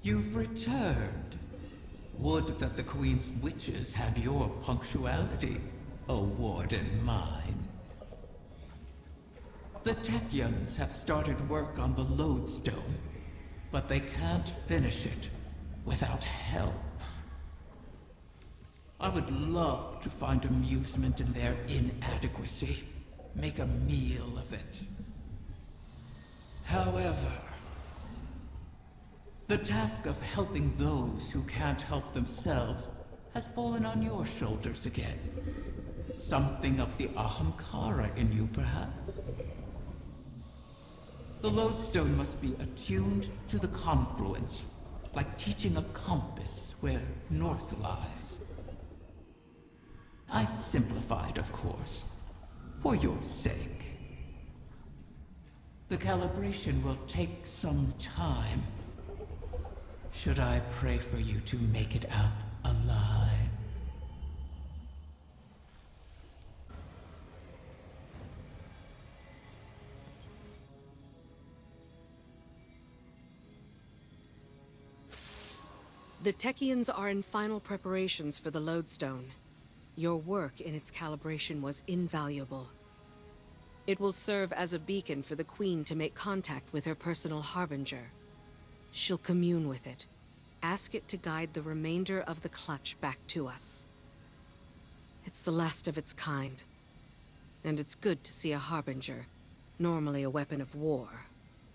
You've returned. Would that the Queen's witches had your punctuality, O Warden mine. The Techyans have started work on the Lodestone, but they can't finish it without help. I would love to find amusement in their inadequacy, make a meal of it. However, the task of helping those who can't help themselves has fallen on your shoulders again. Something of the Ahamkara in you, perhaps? The Lodestone must be attuned to the confluence, like teaching a compass where north lies. I've simplified, of course, for your sake. The calibration will take some time. Should I pray for you to make it out alive? The Techyans are in final preparations for the Lodestone. Your work in its calibration was invaluable. It will serve as a beacon for the Queen to make contact with her personal Harbinger. She'll commune with it. Ask it to guide the remainder of the clutch back to us. It's the last of its kind. And it's good to see a Harbinger, normally a weapon of war,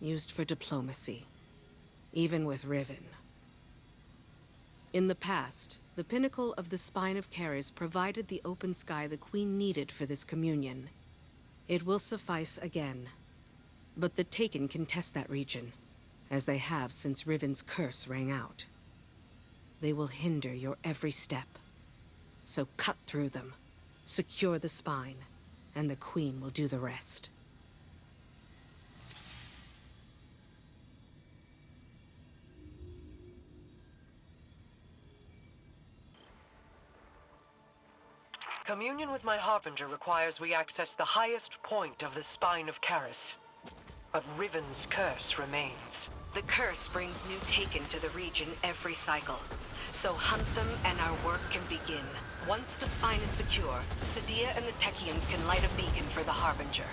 used for diplomacy. Even with Riven. In the past, the pinnacle of the Spine of Keres provided the open sky the Queen needed for this communion. It will suffice again. But the Taken can test that region, as they have since Riven's curse rang out. They will hinder your every step. So cut through them, secure the spine, and the Queen will do the rest. Communion with my Harbinger requires we access the highest point of the Spine of Keres. But Riven's curse remains. The curse brings new Taken to the region every cycle. So hunt them and our work can begin. Once the spine is secure, Sadia and the Techyans can light a beacon for the Harbinger.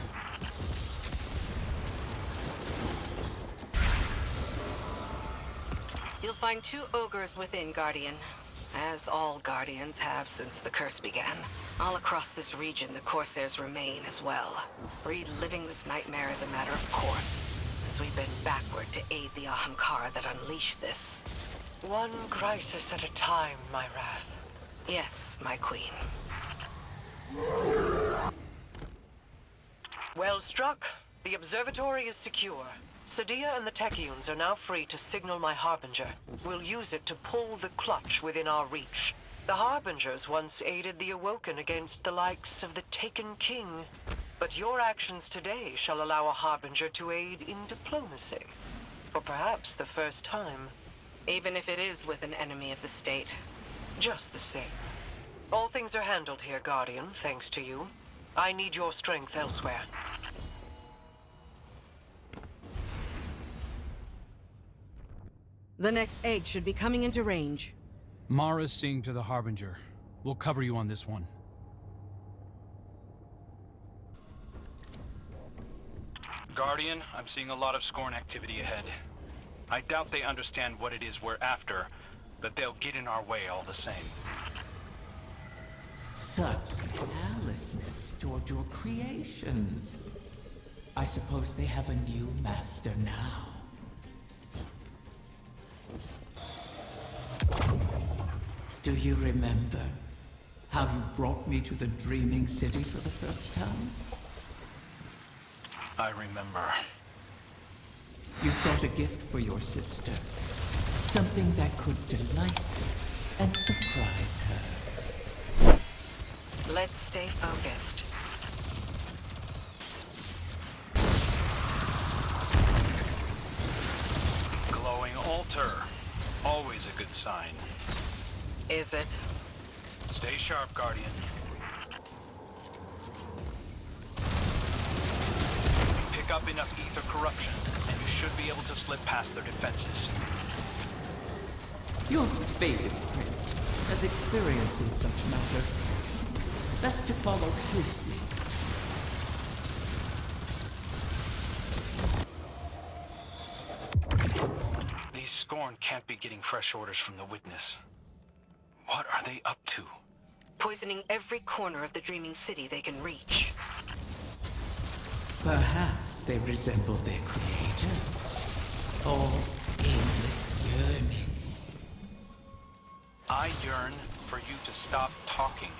You'll find 2 ogres within, Guardian. As all Guardians have since the curse began. All across this region, the Corsairs remain as well. Reliving this nightmare is a matter of course, as we bend backward to aid the Ahamkara that unleashed this. One crisis at a time, my wrath. Yes, my queen. Well struck. The observatory is secure. Sadia and the Techyans are now free to signal my Harbinger. We'll use it to pull the clutch within our reach. The Harbingers once aided the Awoken against the likes of the Taken King. But your actions today shall allow a Harbinger to aid in diplomacy. For perhaps the first time. Even if it is with an enemy of the state. Just the same. All things are handled here, Guardian, thanks to you. I need your strength elsewhere. The next egg should be coming into range. Mara's seeing to the Harbinger. We'll cover you on this one. Guardian, I'm seeing a lot of Scorn activity ahead. I doubt they understand what it is we're after, but they'll get in our way all the same. Such callousness toward your creations. I suppose they have a new master now. Do you remember how you brought me to the Dreaming City for the first time? I remember. You sought a gift for your sister. Something that could delight and surprise her. Let's stay focused. Glowing altar. Always a good sign. Is it? Stay sharp, Guardian. Pick up enough ether corruption, and you should be able to slip past their defenses. Your faded prince has experience in such matters. Best to follow his lead. These Scorn can't be getting fresh orders from the Witness. What are they up to? Poisoning every corner of the Dreaming City they can reach. Perhaps they resemble their creators. Or aimless yearning. I yearn for you to stop talking.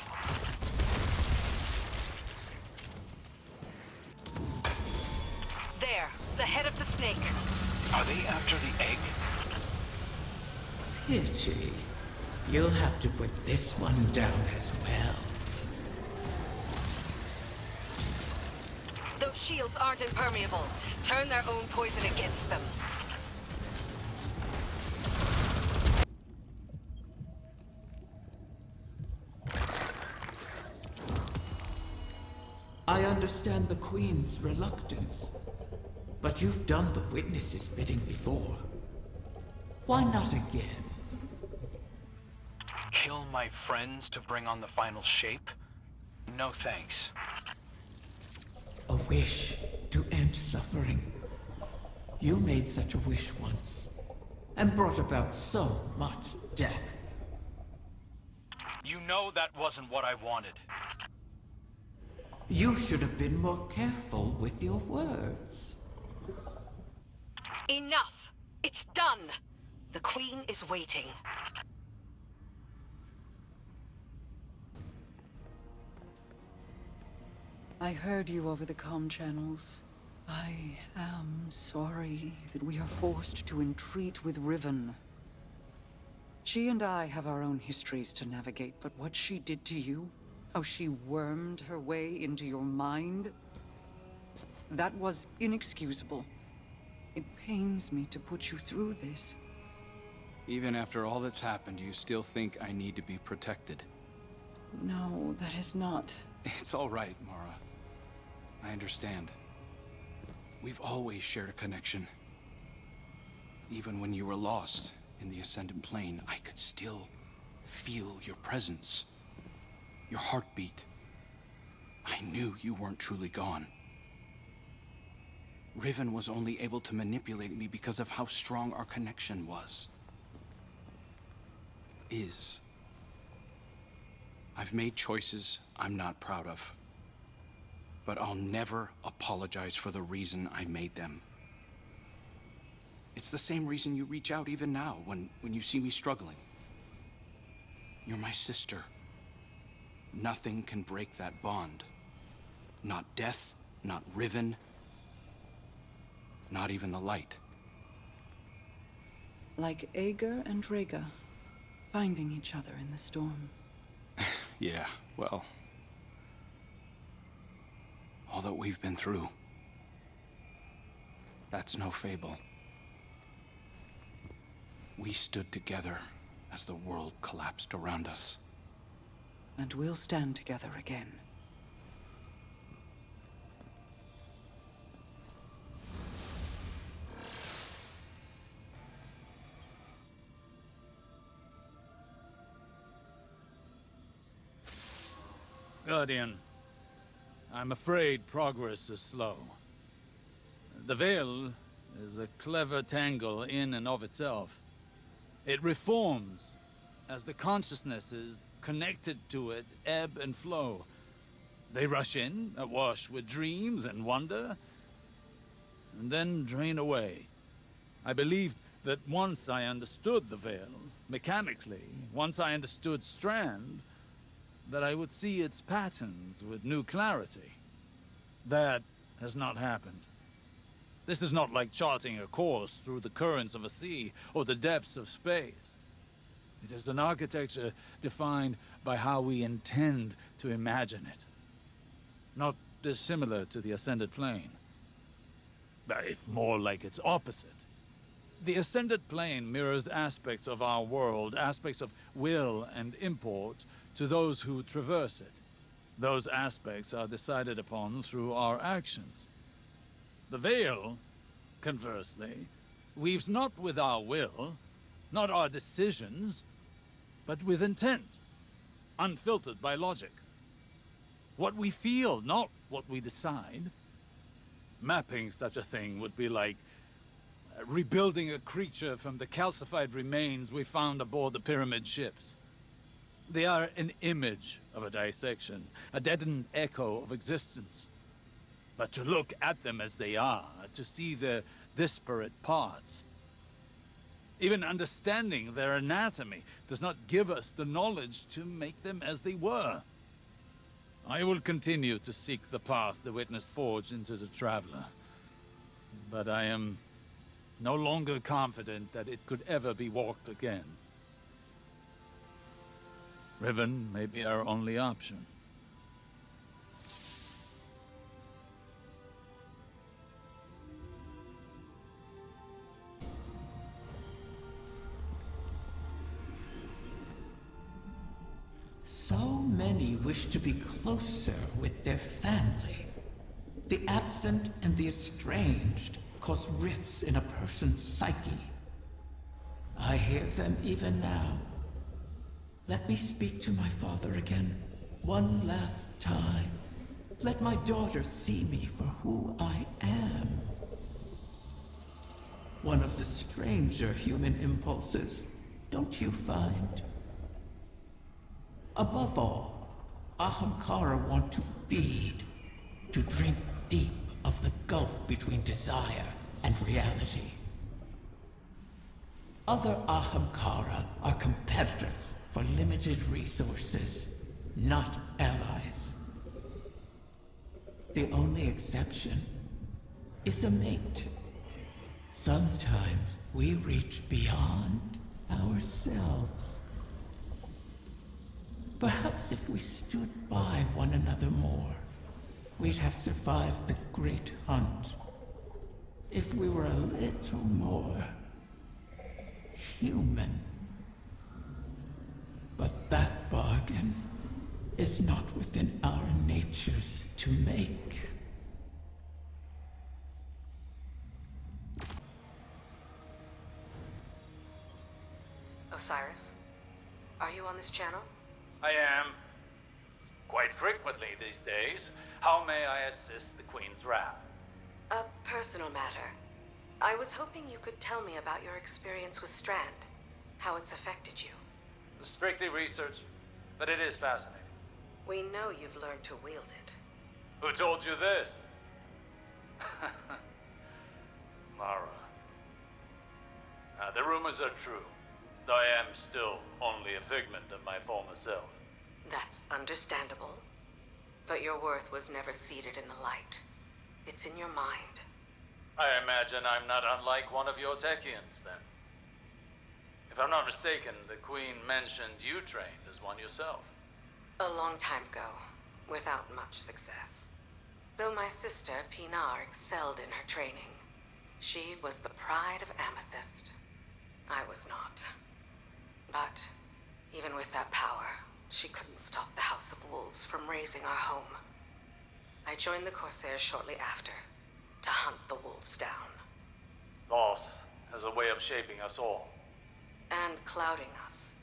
There, the head of the snake. Are they after the egg? Pity. You'll have to put this one down as well. Those shields aren't impermeable. Turn their own poison against them. I understand the Queen's reluctance, but you've done the Witness's bidding before. Why not again? Kill my friends to bring on the final shape? No thanks. A wish to end suffering. You made such a wish once, and brought about so much death. You know that wasn't what I wanted. You should have been more careful with your words. Enough! It's done! The Queen is waiting. I heard you over the comm channels. I am sorry that we are forced to entreat with Riven. She and I have our own histories to navigate, but what she did to you, how she wormed her way into your mind, that was inexcusable. It pains me to put you through this. Even after all that's happened, you still think I need to be protected? No, that is not. It's all right, Mara. I understand. We've always shared a connection. Even when you were lost in the Ascendant Plane, I could still feel your presence. Your heartbeat. I knew you weren't truly gone. Riven was only able to manipulate me because of how strong our connection was. I've made choices I'm not proud of. But I'll never apologize for the reason I made them. It's the same reason you reach out even now, when you see me struggling. You're my sister. Nothing can break that bond. Not death, not Riven, not even the light. Like Ager and Rhaegar, finding each other in the storm. Yeah, well... all that we've been through. That's no fable. We stood together as the world collapsed around us. And we'll stand together again. Guardian, I'm afraid progress is slow. The Veil is a clever tangle in and of itself. It reforms as the consciousnesses connected to it ebb and flow. They rush in, awash with dreams and wonder, and then drain away. I believed that once I understood the Veil, mechanically, once I understood Strand, that I would see its patterns with new clarity. That has not happened. This is not like charting a course through the currents of a sea or the depths of space. It is an architecture defined by how we intend to imagine it. Not dissimilar to the Ascended Plane, if more like its opposite. The Ascended Plane mirrors aspects of our world, aspects of will and import, to those who traverse it. Those aspects are decided upon through our actions. The Veil, conversely, weaves not with our will, Not our decisions, but with intent, unfiltered by logic. What we feel, not what we decide. Mapping such a thing would be like rebuilding a creature from the calcified remains we found aboard the pyramid ships. They are an image of a dissection, a deadened echo of existence. But to look at them as they are, to see their disparate parts, even understanding their anatomy does not give us the knowledge to make them as they were. I will continue to seek the path the Witness forged into the Traveler. But I am no longer confident that it could ever be walked again. Riven may be our only option. So many wish to be closer with their family. The absent and the estranged cause rifts in a person's psyche. I hear them even now. Let me speak to my father again, one last time. Let my daughter see me for who I am. One of the stranger human impulses, don't you find? Above all, Ahamkara want to feed, to drink deep of the gulf between desire and reality. Other Ahamkara are competitors for limited resources, not allies. The only exception is a mate. Sometimes we reach beyond ourselves. Perhaps if we stood by one another more, we'd have survived the great hunt. If we were a little more human. But that bargain is not within our natures to make. Osiris, are you on this channel? I am. Quite frequently these days. How may I assist the Queen's wrath? A personal matter. I was hoping you could tell me about your experience with Strand, how it's affected you. Strictly research, but it is fascinating. We know you've learned to wield it. Who told you this? Mara. The rumors are true, though I am still only a figment of my former self. That's understandable. But your worth was never seated in the light. It's in your mind. I imagine I'm not unlike one of your Techians, then. If I'm not mistaken, the Queen mentioned you trained as one yourself. A long time ago, without much success. Though my sister, Pinar, excelled in her training. She was the pride of Amethyst. I was not. But, even with that power, she couldn't stop the House of Wolves from razing our home. I joined the Corsairs shortly after, to hunt the wolves down. Loss has a way of shaping us all. And clouding us.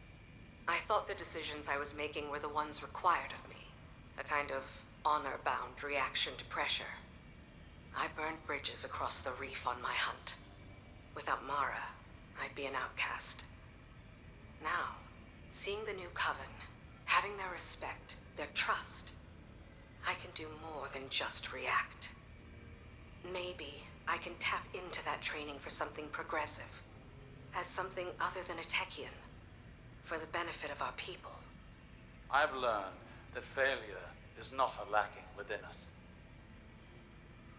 I thought the decisions I was making were the ones required of me. A kind of honor-bound reaction to pressure. I burned bridges across the reef on my hunt. Without Mara, I'd be an outcast. Now, seeing the new coven, having their respect, their trust, I can do more than just react. Maybe I can tap into that training for something progressive. As something other than a Techian. For the benefit of our people. I've learned that failure is not a lacking within us.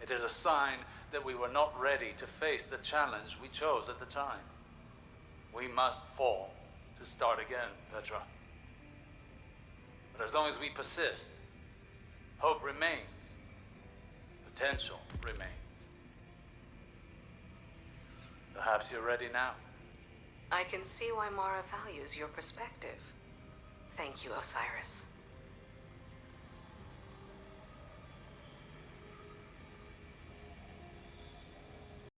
It is a sign that we were not ready to face the challenge we chose at the time. We must fall to start again, Petra. But as long as we persist, hope remains. Potential remains. Perhaps you're ready now. I can see why Mara values your perspective. Thank you, Osiris.